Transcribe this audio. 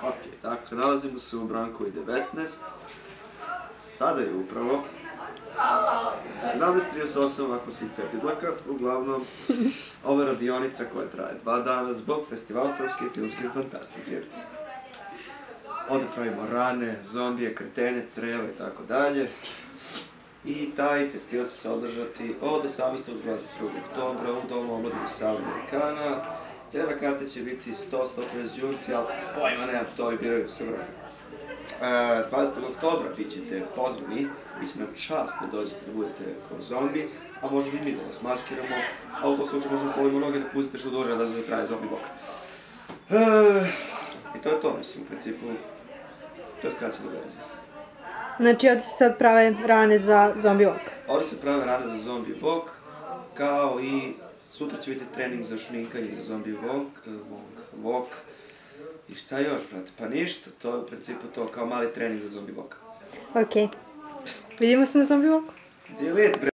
Ok, dakle, nalazimo se u Brankovi 19. Sada je upravo 17:38 ako se ucepi dlaka. Uglavnom, ovo je radionica koja traje 2 dana zbog Festivala srpske i filmske fantastike. Ovdje pravimo rane, zombije, kretene, creve i tako dalje. I taj festival će se održati od 18. do 22. oktobra u Domu omladine sale Amerikana. Cena karte će biti 100-150 đurci, ali pojma nemam, to i biraju sa vremena. 20. oktobra bit ćete pozvani, bit će nam čast da dođete da budete kao zombi, a možemo i mi da vas maskiramo, a u tom slučaju možemo polimo noge da pustite što duže da traje zombi bok. I to je to, mislim, u principu, to je skraćena verzija. Znači, ovdje se sad prave rane za zombi walk. Ovdje se prave rane za zombi walk, kao i sutra će biti trening za šminkanje za zombi walk. I šta još, brate? Pa ništa, to je u principu to, kao mali trening za zombi walk. Ok. Vidimo se na zombi walku. Gdje je vid, bre?